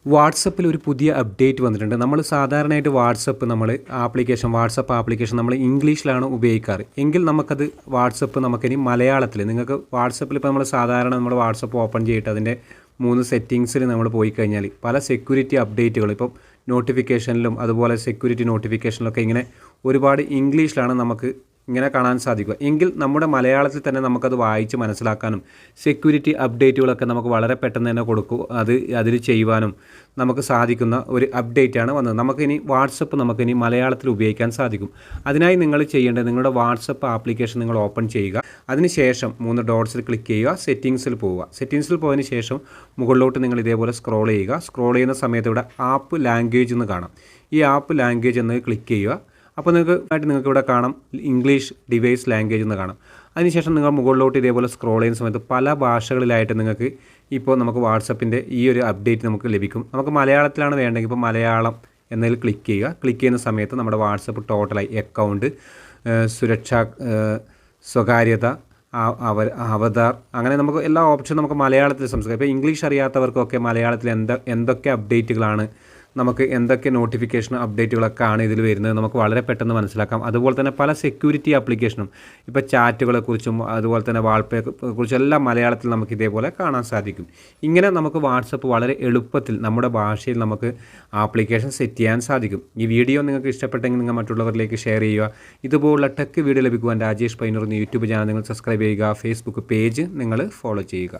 വാട്സപ്പിൽ ഒരു പുതിയ അപ്ഡേറ്റ് വന്നിട്ടുണ്ട്. നമ്മൾ സാധാരണയായിട്ട് വാട്സപ്പ് ആപ്ലിക്കേഷൻ നമ്മൾ ഇംഗ്ലീഷിലാണ് ഉപയോഗിക്കാറ്. എങ്കിൽ നമുക്കത് നമുക്കിനി മലയാളത്തിൽ നിങ്ങൾക്ക് വാട്സപ്പിൽ ഇപ്പോൾ നമ്മൾ വാട്സപ്പ് ഓപ്പൺ ചെയ്തിട്ട് അതിൻ്റെ 3 സെറ്റിങ്സിൽ നമ്മൾ പോയി കഴിഞ്ഞാൽ പല സെക്യൂരിറ്റി അപ്ഡേറ്റുകൾ ഇപ്പം നോട്ടിഫിക്കേഷനിലും അതുപോലെ സെക്യൂരിറ്റി നോട്ടിഫിക്കേഷനിലൊക്കെ ഇങ്ങനെ ഒരുപാട് ഇംഗ്ലീഷിലാണ് നമുക്ക് ഇങ്ങനെ കാണാൻ സാധിക്കുക. എങ്കിൽ നമ്മുടെ മലയാളത്തിൽ തന്നെ നമുക്കത് വായിച്ച് മനസ്സിലാക്കാനും സെക്യൂരിറ്റി അപ്ഡേറ്റുകളൊക്കെ നമുക്ക് വളരെ പെട്ടെന്ന് തന്നെ അതിൽ ചെയ്യുവാനും നമുക്ക് സാധിക്കുന്ന ഒരു അപ്ഡേറ്റാണ് വന്നത്. നമുക്കിനി മലയാളത്തിൽ ഉപയോഗിക്കാൻ സാധിക്കും. അതിനായി നിങ്ങൾ ചെയ്യേണ്ടത് നിങ്ങളുടെ വാട്സപ്പ് ആപ്ലിക്കേഷൻ നിങ്ങൾ ഓപ്പൺ ചെയ്യുക. അതിനുശേഷം 3 ഡോട്ട്സിൽ ക്ലിക്ക് ചെയ്യുക, സെറ്റിങ്സിൽ പോവുക. സെറ്റിങ്സിൽ പോയതിന് ശേഷം മുകളിലോട്ട് നിങ്ങൾ ഇതേപോലെ സ്ക്രോൾ ചെയ്യുക. സ്ക്രോൾ ചെയ്യുന്ന സമയത്ത് ഇവിടെ ആപ്പ് ലാംഗ്വേജ് എന്ന് കാണാം. ഈ ആപ്പ് ലാംഗ്വേജ് എന്ന് ക്ലിക്ക് ചെയ്യുക. അപ്പോൾ നിങ്ങൾക്ക് ഇവിടെ കാണാം ഇംഗ്ലീഷ് ഡിവൈസ് ലാംഗ്വേജ് എന്ന് കാണാം. അതിനുശേഷം നിങ്ങൾ മുകളിലോട്ട് ഇതേപോലെ സ്ക്രോൾ ചെയ്യുന്ന സമയത്ത് പല ഭാഷകളിലായിട്ട് നമുക്ക് വാട്സപ്പിൻ്റെ ഈ ഒരു അപ്ഡേറ്റ് നമുക്ക് ലഭിക്കും. നമുക്ക് മലയാളത്തിലാണ് വേണ്ടെങ്കിൽ ഇപ്പോൾ മലയാളം എന്നതിൽ ക്ലിക്ക് ചെയ്യുക. ക്ലിക്ക് ചെയ്യുന്ന സമയത്ത് നമ്മുടെ വാട്സപ്പ് ടോട്ടലായി അക്കൗണ്ട്, സുരക്ഷ, സ്വകാര്യത, അവതാർ, അങ്ങനെ നമുക്ക് എല്ലാ ഓപ്ഷനും നമുക്ക് മലയാളത്തിൽ സംസാരിക്കാം. ഇപ്പോൾ ഇംഗ്ലീഷ് അറിയാത്തവർക്കൊക്കെ മലയാളത്തിൽ എന്തൊക്കെ അപ്ഡേറ്റുകളാണ്, നമുക്ക് എന്തൊക്കെ നോട്ടിഫിക്കേഷൻ അപ്ഡേറ്റുകളൊക്കെ ആണ് ഇതിൽ വരുന്നത് നമുക്ക് വളരെ പെട്ടെന്ന് മനസ്സിലാക്കാം. അതുപോലെ തന്നെ പല സെക്യൂരിറ്റി ആപ്ലിക്കേഷനും ഇപ്പോൾ ചാറ്റുകളെക്കുറിച്ചും അതുപോലെ തന്നെ വാൾപേപ്പറെക്കുറിച്ചും എല്ലാം മലയാളത്തിൽ നമുക്ക് ഇതേപോലെ കാണാൻ സാധിക്കും. ഇങ്ങനെ നമുക്ക് വാട്സപ്പ് വളരെ എളുപ്പത്തിൽ നമ്മുടെ ഭാഷയിൽ നമുക്ക് ആപ്ലിക്കേഷൻ സെറ്റ് ചെയ്യാൻ സാധിക്കും. ഈ വീഡിയോ നിങ്ങൾക്ക് ഇഷ്ടപ്പെട്ടെങ്കിൽ നിങ്ങൾ മറ്റുള്ളവരിലേക്ക് ഷെയർ ചെയ്യുക. ഇതുപോലുള്ള ടെക് വീഡിയോ ലഭിക്കുവാൻ രാജേഷ് പൈനൂർ എന്ന യൂട്യൂബ് ചാനൽ നിങ്ങൾ സബ്സ്ക്രൈബ് ചെയ്യുക. ഫേസ്ബുക്ക് പേജ് നിങ്ങൾ ഫോളോ ചെയ്യുക.